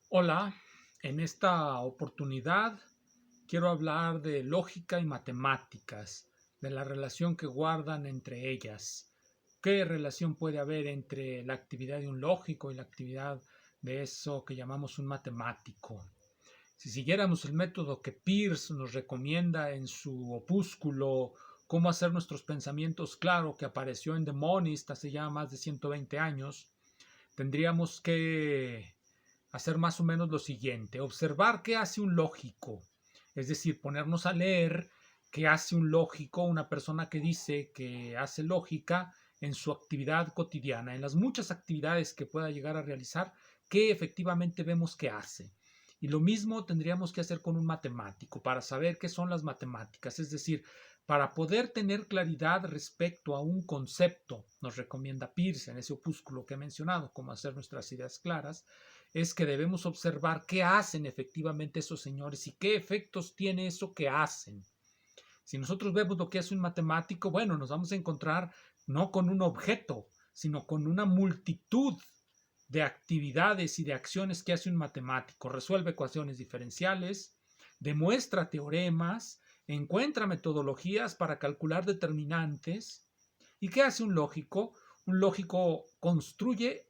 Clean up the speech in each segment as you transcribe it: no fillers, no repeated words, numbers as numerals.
Hola, en esta oportunidad quiero hablar de lógica y matemáticas, de la relación que guardan entre ellas. ¿Qué relación puede haber entre la actividad de un lógico y la actividad de eso que llamamos un matemático? Si siguiéramos el método que Peirce nos recomienda en su opúsculo Cómo hacer nuestros pensamientos claro, que apareció en The Monist hace ya más de 120 años, tendríamos que hacer más o menos lo siguiente: observar qué hace un lógico, es decir, ponernos a leer qué hace un lógico, una persona que dice que hace lógica en su actividad cotidiana, en las muchas actividades que pueda llegar a realizar, qué efectivamente vemos que hace. Y lo mismo tendríamos que hacer con un matemático para saber qué son las matemáticas, es decir, para poder tener claridad respecto a un concepto, nos recomienda Peirce en ese opúsculo que he mencionado, cómo hacer nuestras ideas claras, es que debemos observar qué hacen efectivamente esos señores y qué efectos tiene eso que hacen. Si nosotros vemos lo que hace un matemático, bueno, nos vamos a encontrar no con un objeto, sino con una multitud de actividades y de acciones que hace un matemático. Resuelve ecuaciones diferenciales, demuestra teoremas, encuentra metodologías para calcular determinantes. ¿Y qué hace un lógico? Un lógico construye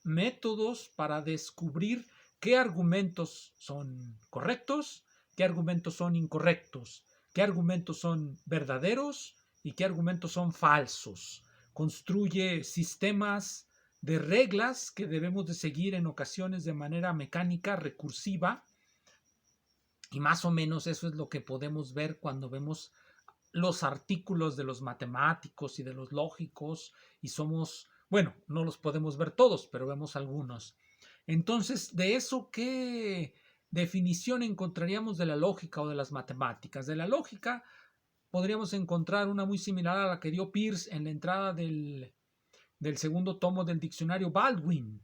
métodos para descubrir qué argumentos son correctos, qué argumentos son incorrectos, qué argumentos son verdaderos y qué argumentos son falsos. Construye sistemas de reglas que debemos de seguir en ocasiones de manera mecánica, recursiva, y más o menos eso es lo que podemos ver cuando vemos los artículos de los matemáticos y de los lógicos, y somos, bueno, no los podemos ver todos, pero vemos algunos. Entonces, de eso, ¿qué definición encontraríamos de la lógica o de las matemáticas? De la lógica podríamos encontrar una muy similar a la que dio Peirce en la entrada del segundo tomo del diccionario Baldwin.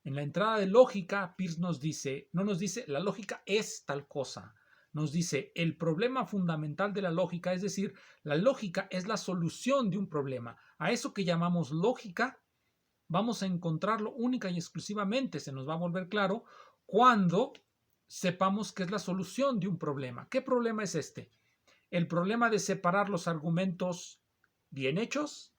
En la entrada de lógica, Peirce nos dice, no nos dice la lógica es tal cosa, nos dice el problema fundamental de la lógica, es decir, la lógica es la solución de un problema. A eso que llamamos lógica vamos a encontrarlo única y exclusivamente, se nos va a volver claro, cuando sepamos que es la solución de un problema. ¿Qué problema es este? El problema de separar los argumentos bien hechos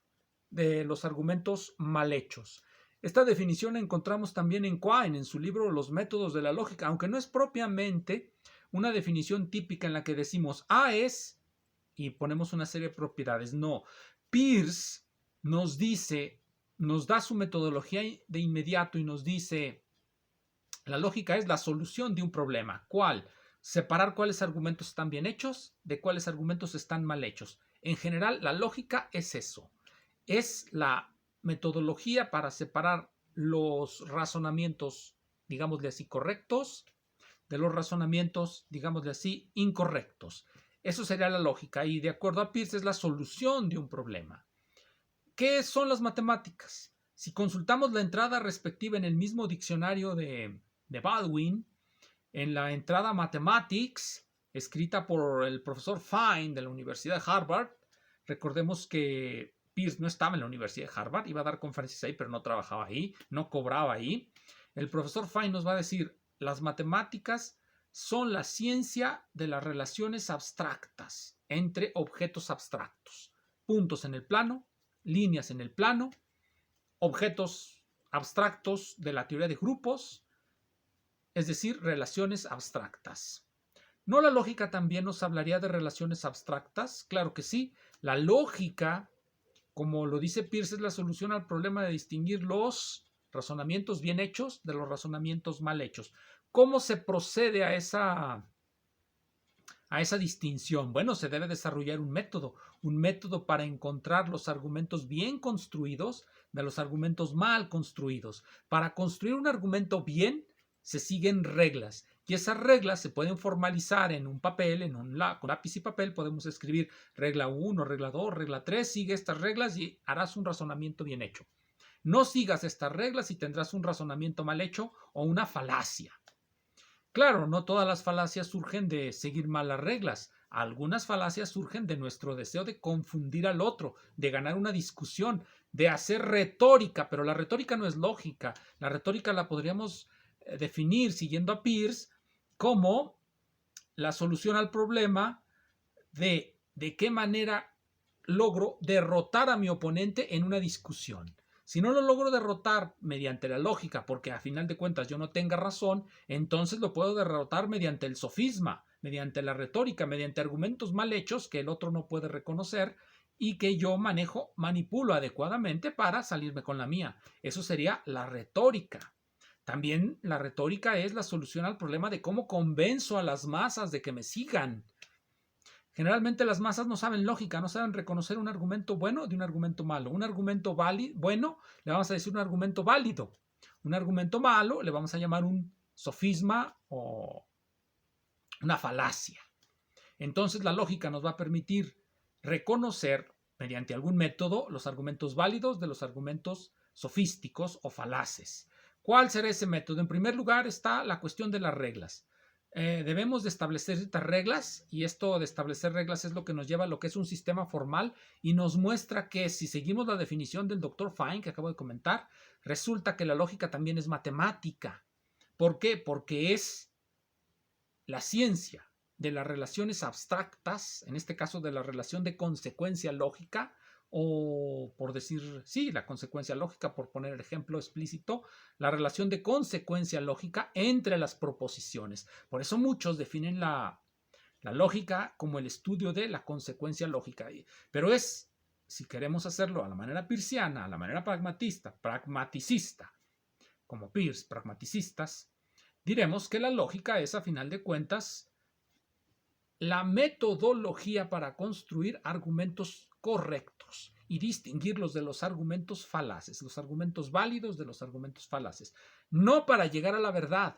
de los argumentos mal hechos. Esta definición la encontramos también en Quine, en su libro Los métodos de la lógica, aunque no es propiamente una definición típica en la que decimos A es y ponemos una serie de propiedades. No, Peirce nos dice, nos da su metodología de inmediato y nos dice, la lógica es la solución de un problema. ¿Cuál? Separar cuáles argumentos están bien hechos de cuáles argumentos están mal hechos. En general, la lógica es eso. Es la metodología para separar los razonamientos, digámosle así, correctos de los razonamientos, digámosle así, incorrectos. Eso sería la lógica y de acuerdo a Peirce es la solución de un problema. ¿Qué son las matemáticas? Si consultamos la entrada respectiva en el mismo diccionario de Baldwin, en la entrada Mathematics, escrita por el profesor Fine de la Universidad de Harvard, recordemos que Peirce no estaba en la Universidad de Harvard, iba a dar conferencias ahí, pero no trabajaba ahí, no cobraba ahí. El profesor Fine nos va a decir, las matemáticas son la ciencia de las relaciones abstractas entre objetos abstractos. Puntos en el plano, líneas en el plano, objetos abstractos de la teoría de grupos, es decir, relaciones abstractas. ¿No la lógica también nos hablaría de relaciones abstractas? Claro que sí. La lógica, como lo dice Peirce, es la solución al problema de distinguir los razonamientos bien hechos de los razonamientos mal hechos. ¿Cómo se procede a esa distinción? Bueno, se debe desarrollar un método para encontrar los argumentos bien construidos de los argumentos mal construidos. Para construir un argumento bien, se siguen reglas y esas reglas se pueden formalizar en un papel, con lápiz y papel podemos escribir regla 1, regla 2, regla 3, sigue estas reglas y harás un razonamiento bien hecho. No sigas estas reglas y tendrás un razonamiento mal hecho o una falacia. Claro, no todas las falacias surgen de seguir mal las reglas. Algunas falacias surgen de nuestro deseo de confundir al otro, de ganar una discusión, de hacer retórica, pero la retórica no es lógica. La retórica la podríamos definir, siguiendo a Peirce, como la solución al problema de qué manera logro derrotar a mi oponente en una discusión. Si no lo logro derrotar mediante la lógica, porque a final de cuentas yo no tenga razón, entonces lo puedo derrotar mediante el sofisma, mediante la retórica, mediante argumentos mal hechos que el otro no puede reconocer y que yo manipulo adecuadamente para salirme con la mía. Eso sería la retórica. También la retórica es la solución al problema de cómo convenzo a las masas de que me sigan. Generalmente las masas no saben lógica, no saben reconocer un argumento bueno de un argumento malo. Un argumento bueno le vamos a decir un argumento válido. Un argumento malo le vamos a llamar un sofisma o una falacia. Entonces la lógica nos va a permitir reconocer mediante algún método los argumentos válidos de los argumentos sofísticos o falaces. ¿Cuál será ese método? En primer lugar está la cuestión de las reglas. Debemos de establecer ciertas reglas y esto de establecer reglas es lo que nos lleva a lo que es un sistema formal y nos muestra que si seguimos la definición del Dr. Fine que acabo de comentar, resulta que la lógica también es matemática. ¿Por qué? Porque es la ciencia de las relaciones abstractas, en este caso de la relación de consecuencia lógica, o por decir, sí, la consecuencia lógica, por poner el ejemplo explícito, la relación de consecuencia lógica entre las proposiciones. Por eso muchos definen la lógica como el estudio de la consecuencia lógica. Pero es, si queremos hacerlo a la manera peirciana, a la manera pragmaticista, como Peirce, pragmaticistas, diremos que la lógica es, a final de cuentas, la metodología para construir argumentos correctos y distinguirlos de los argumentos falaces, los argumentos válidos de los argumentos falaces. No para llegar a la verdad.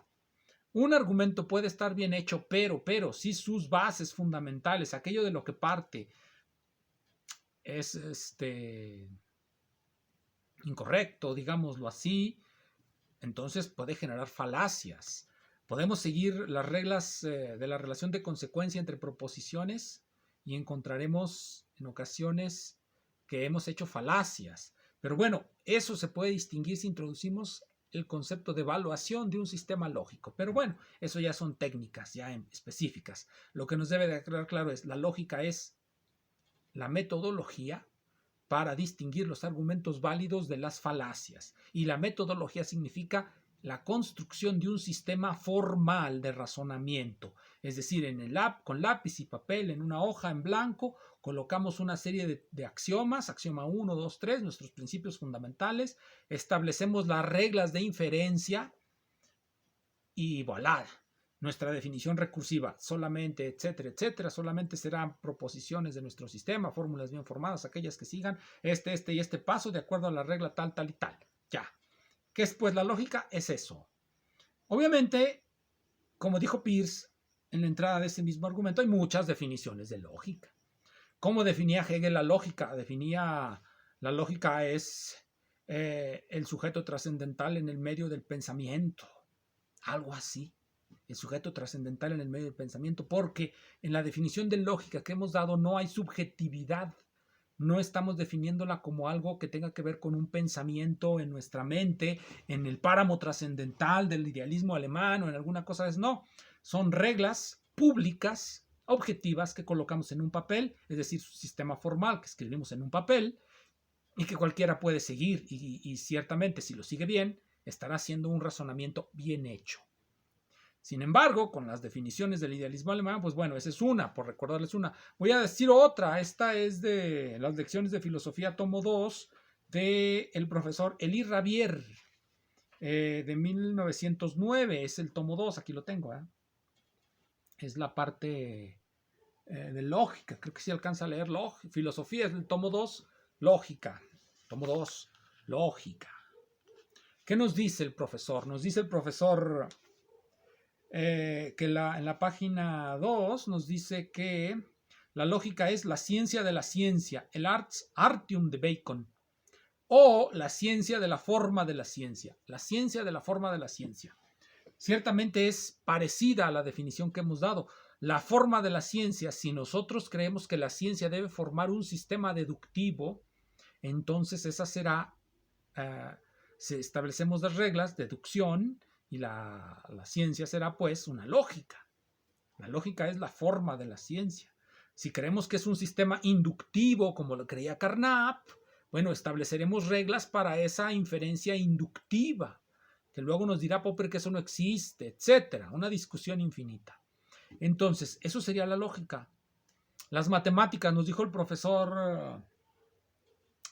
Un argumento puede estar bien hecho, pero si sus bases fundamentales, aquello de lo que parte, es incorrecto, digámoslo así, entonces puede generar falacias. Podemos seguir las reglas de la relación de consecuencia entre proposiciones y encontraremos en ocasiones que hemos hecho falacias. Pero bueno, eso se puede distinguir si introducimos el concepto de evaluación de un sistema lógico. Pero bueno, eso ya son técnicas ya específicas. Lo que nos debe de quedar claro es la lógica es la metodología para distinguir los argumentos válidos de las falacias. Y la metodología significa la construcción de un sistema formal de razonamiento. Es decir, con lápiz y papel, en una hoja en blanco, colocamos una serie de axiomas, axioma 1, 2, 3, nuestros principios fundamentales, establecemos las reglas de inferencia y voilà. Nuestra definición recursiva, solamente, etcétera, etcétera, solamente serán proposiciones de nuestro sistema, fórmulas bien formadas, aquellas que sigan este y este paso de acuerdo a la regla tal, tal y tal. Ya. ¿Qué es pues la lógica? Es eso. Obviamente, como dijo Peirce en la entrada de ese mismo argumento, hay muchas definiciones de lógica. ¿Cómo definía Hegel la lógica? Definía la lógica es el sujeto trascendental en el medio del pensamiento. Algo así. El sujeto trascendental en el medio del pensamiento, porque en la definición de lógica que hemos dado no hay subjetividad. No estamos definiéndola como algo que tenga que ver con un pensamiento en nuestra mente, en el páramo trascendental del idealismo alemán o en alguna cosa de eso. No, son reglas públicas, objetivas, que colocamos en un papel, es decir, su sistema formal que escribimos en un papel y que cualquiera puede seguir y ciertamente si lo sigue bien, estará haciendo un razonamiento bien hecho. Sin embargo, con las definiciones del idealismo alemán, pues bueno, esa es una, por recordarles una. Voy a decir otra, esta es de las lecciones de filosofía tomo 2 del profesor Elie Rabier, de 1909, es el tomo 2, aquí lo tengo, es la parte de lógica, creo que sí alcanza a leer filosofía, es el tomo 2, lógica, tomo 2, lógica. ¿Qué nos dice el profesor? Nos dice el profesor que en la página 2 nos dice que la lógica es la ciencia de la ciencia, el artium de Bacon, o la ciencia de la forma de la ciencia, la ciencia de la forma de la ciencia. Ciertamente es parecida a la definición que hemos dado. La forma de la ciencia, si nosotros creemos que la ciencia debe formar un sistema deductivo, entonces esa será, si establecemos las reglas, deducción, y la ciencia será pues una lógica. La lógica es la forma de la ciencia. Si creemos que es un sistema inductivo, como lo creía Carnap, bueno, estableceremos reglas para esa inferencia inductiva, que luego nos dirá Popper que eso no existe, etcétera. Una discusión infinita. Entonces, eso sería la lógica. Las matemáticas, nos dijo el profesor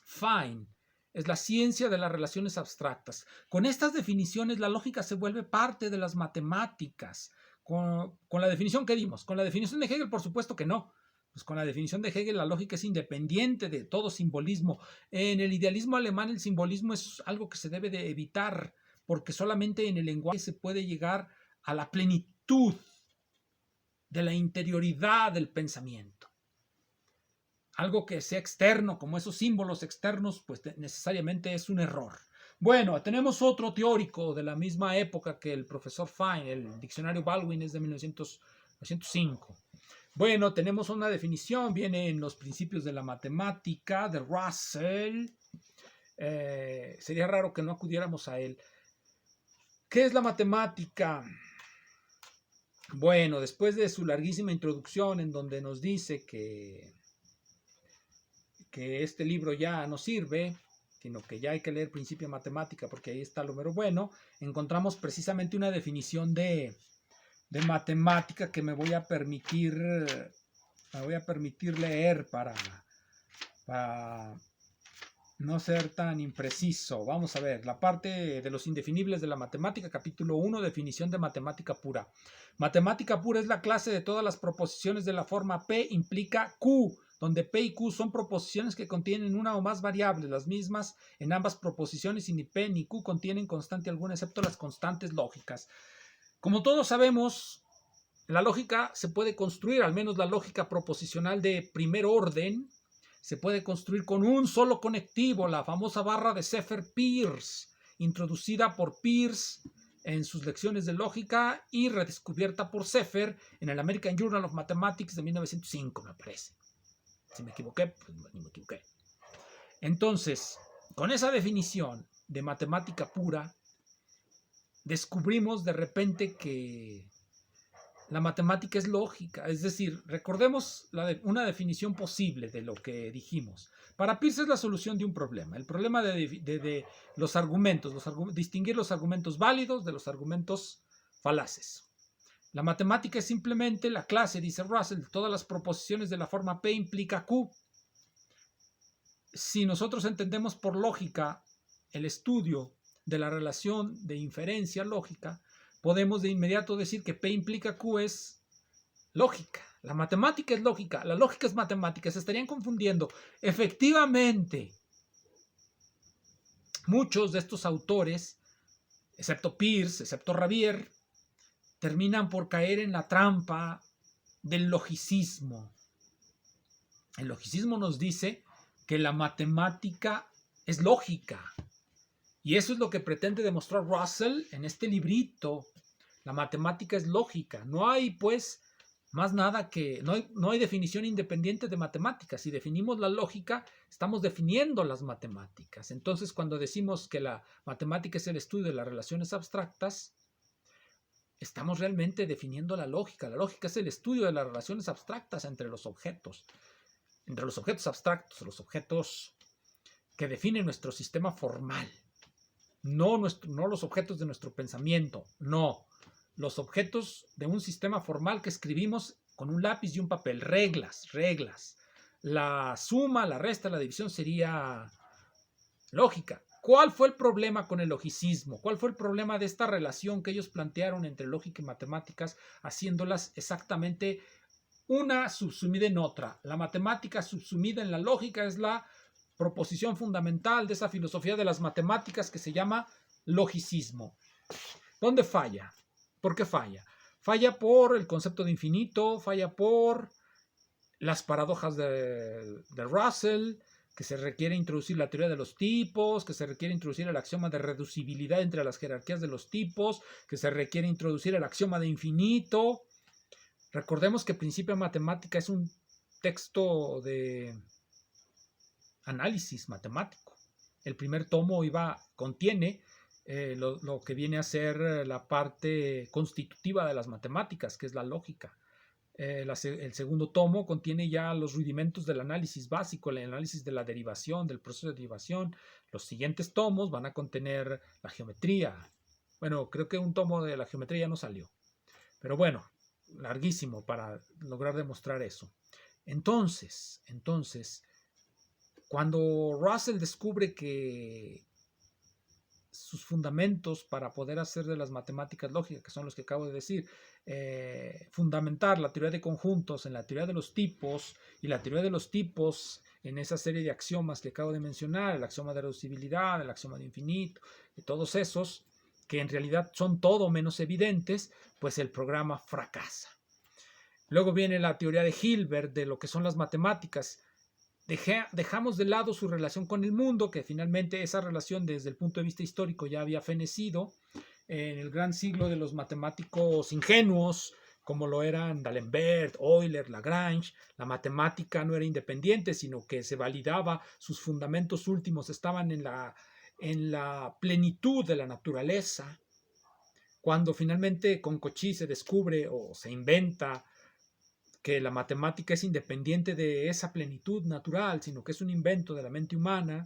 Fine, es la ciencia de las relaciones abstractas. Con estas definiciones, la lógica se vuelve parte de las matemáticas. Con la definición que dimos. Con la definición de Hegel, por supuesto que no. Pues con la definición de Hegel, la lógica es independiente de todo simbolismo. En el idealismo alemán, el simbolismo es algo que se debe de evitar, porque solamente en el lenguaje se puede llegar a la plenitud de la interioridad del pensamiento. Algo que sea externo, como esos símbolos externos, pues necesariamente es un error. Bueno, tenemos otro teórico de la misma época que el profesor Fine, el diccionario Baldwin es de 1905. Bueno, tenemos una definición, viene en los principios de la matemática de Russell. Sería raro que no acudiéramos a él. ¿Qué es la matemática? Bueno, después de su larguísima introducción en donde nos dice que este libro ya no sirve, sino que ya hay que leer Principio de Matemática porque ahí está lo mero bueno, encontramos precisamente una definición de matemática que me voy a permitir leer para no ser tan impreciso. Vamos a ver, la parte de los indefinibles de la matemática, capítulo 1, definición de matemática pura. Matemática pura es la clase de todas las proposiciones de la forma P implica Q, donde P y Q son proposiciones que contienen una o más variables, las mismas en ambas proposiciones, y ni P ni Q contienen constante alguna, excepto las constantes lógicas. Como todos sabemos, la lógica se puede construir, al menos la lógica proposicional de primer orden, se puede construir con un solo conectivo, la famosa barra de Sheffer-Peirce, introducida por Peirce en sus lecciones de lógica y redescubierta por Sheffer en el American Journal of Mathematics de 1905, me parece. Si me equivoqué, pues no me equivoqué. Entonces, con esa definición de matemática pura, descubrimos de repente que la matemática es lógica. Es decir, recordemos una definición posible de lo que dijimos. Para Peirce es la solución de un problema. El problema de los argumentos, distinguir los argumentos válidos de los argumentos falaces. La matemática es simplemente la clase, dice Russell, de todas las proposiciones de la forma P implica Q. Si nosotros entendemos por lógica el estudio de la relación de inferencia lógica, podemos de inmediato decir que P implica Q es lógica. La matemática es lógica, la lógica es matemática, se estarían confundiendo. Efectivamente, muchos de estos autores, excepto Peirce, excepto Rabier, terminan por caer en la trampa del logicismo. El logicismo nos dice que la matemática es lógica. Y eso es lo que pretende demostrar Russell en este librito. La matemática es lógica. No hay, pues, más nada que... No hay definición independiente de matemáticas. Si definimos la lógica, estamos definiendo las matemáticas. Entonces, cuando decimos que la matemática es el estudio de las relaciones abstractas, estamos realmente definiendo la lógica. La lógica es el estudio de las relaciones abstractas entre los objetos. Entre los objetos abstractos, los objetos que definen nuestro sistema formal. No los objetos de nuestro pensamiento, no. Los objetos de un sistema formal que escribimos con un lápiz y un papel. Reglas. La suma, la resta, la división sería lógica. ¿Cuál fue el problema con el logicismo? ¿Cuál fue el problema de esta relación que ellos plantearon entre lógica y matemáticas, haciéndolas exactamente una subsumida en otra? La matemática subsumida en la lógica es la proposición fundamental de esa filosofía de las matemáticas que se llama logicismo. ¿Dónde falla? ¿Por qué falla? Falla por el concepto de infinito, falla por las paradojas de Russell, que se requiere introducir la teoría de los tipos, que se requiere introducir el axioma de reducibilidad entre las jerarquías de los tipos, que se requiere introducir el axioma de infinito. Recordemos que Principio de Matemática es un texto de análisis matemático. El primer tomo contiene lo que viene a ser la parte constitutiva de las matemáticas, que es la lógica. El segundo tomo contiene ya los rudimentos del análisis básico, el análisis de la derivación, del proceso de derivación. Los siguientes tomos van a contener la geometría. Bueno, creo que un tomo de la geometría ya no salió, pero bueno, larguísimo para lograr demostrar eso. Entonces, cuando Russell descubre que sus fundamentos para poder hacer de las matemáticas lógicas, que son los que acabo de decir, fundamentar la teoría de conjuntos en la teoría de los tipos y la teoría de los tipos en esa serie de axiomas que acabo de mencionar, el axioma de reducibilidad, el axioma de infinito, y todos esos, que en realidad son todo menos evidentes, pues el programa fracasa. Luego viene la teoría de Hilbert de lo que son las matemáticas. Dejamos de lado su relación con el mundo, que finalmente esa relación desde el punto de vista histórico ya había fenecido en el gran siglo de los matemáticos ingenuos, como lo eran D'Alembert, Euler, Lagrange. La matemática no era independiente, sino que se validaba, sus fundamentos últimos estaban en la plenitud de la naturaleza. Cuando finalmente con Cauchy se descubre o se inventa que la matemática es independiente de esa plenitud natural, sino que es un invento de la mente humana,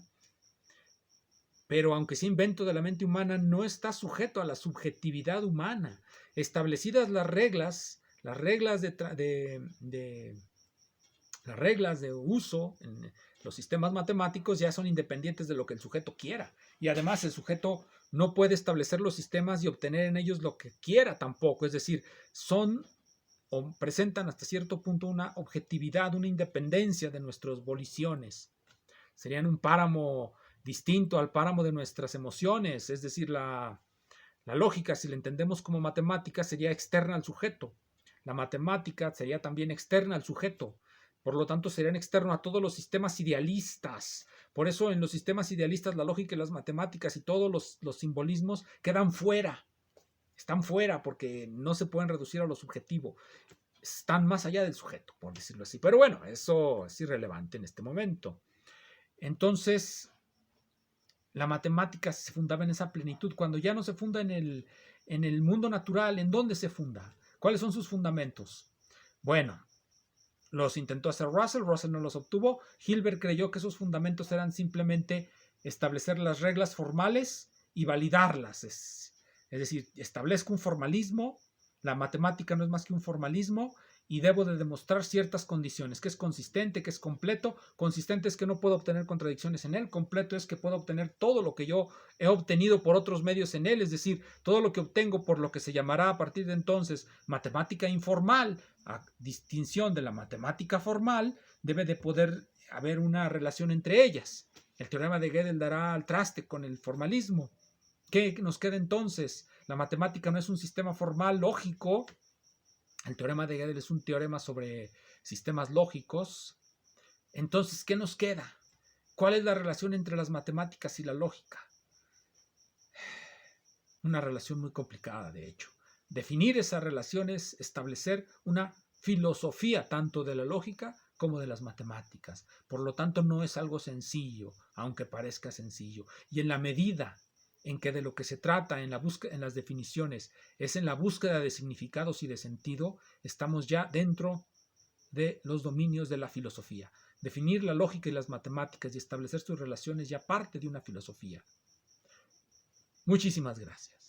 pero aunque sea invento de la mente humana, no está sujeto a la subjetividad humana. Establecidas las reglas de uso en los sistemas matemáticos ya son independientes de lo que el sujeto quiera. Y además el sujeto no puede establecer los sistemas y obtener en ellos lo que quiera tampoco. Es decir, son o presentan hasta cierto punto una objetividad, una independencia de nuestras voliciones. Serían un páramo distinto al páramo de nuestras emociones, es decir, la lógica, si la entendemos como matemática, sería externa al sujeto. La matemática sería también externa al sujeto. Por lo tanto, serían externos a todos los sistemas idealistas. Por eso, en los sistemas idealistas, la lógica y las matemáticas y todos los simbolismos quedan fuera. Están fuera porque no se pueden reducir a lo subjetivo. Están más allá del sujeto, por decirlo así. Pero bueno, eso es irrelevante en este momento. Entonces, la matemática se fundaba en esa plenitud. Cuando ya no se funda en el mundo natural, ¿en dónde se funda? ¿Cuáles son sus fundamentos? Bueno, los intentó hacer Russell no los obtuvo. Hilbert creyó que esos fundamentos eran simplemente establecer las reglas formales y validarlas. Es decir, establezco un formalismo, la matemática no es más que un formalismo y debo de demostrar ciertas condiciones, que es consistente, que es completo. Consistente es que no puedo obtener contradicciones en él, completo es que puedo obtener todo lo que yo he obtenido por otros medios en él, es decir, todo lo que obtengo por lo que se llamará a partir de entonces matemática informal, a distinción de la matemática formal, debe de poder haber una relación entre ellas. El teorema de Gödel dará al traste con el formalismo. ¿Qué nos queda entonces? La matemática no es un sistema formal lógico. El teorema de Gödel es un teorema sobre sistemas lógicos. Entonces, ¿qué nos queda? ¿Cuál es la relación entre las matemáticas y la lógica? Una relación muy complicada, de hecho. Definir esa relación es establecer una filosofía tanto de la lógica como de las matemáticas. Por lo tanto, no es algo sencillo, aunque parezca sencillo. Y en la medida en que de lo que se trata en las definiciones es en la búsqueda de significados y de sentido, estamos ya dentro de los dominios de la filosofía. Definir la lógica y las matemáticas y establecer sus relaciones ya parte de una filosofía. Muchísimas gracias.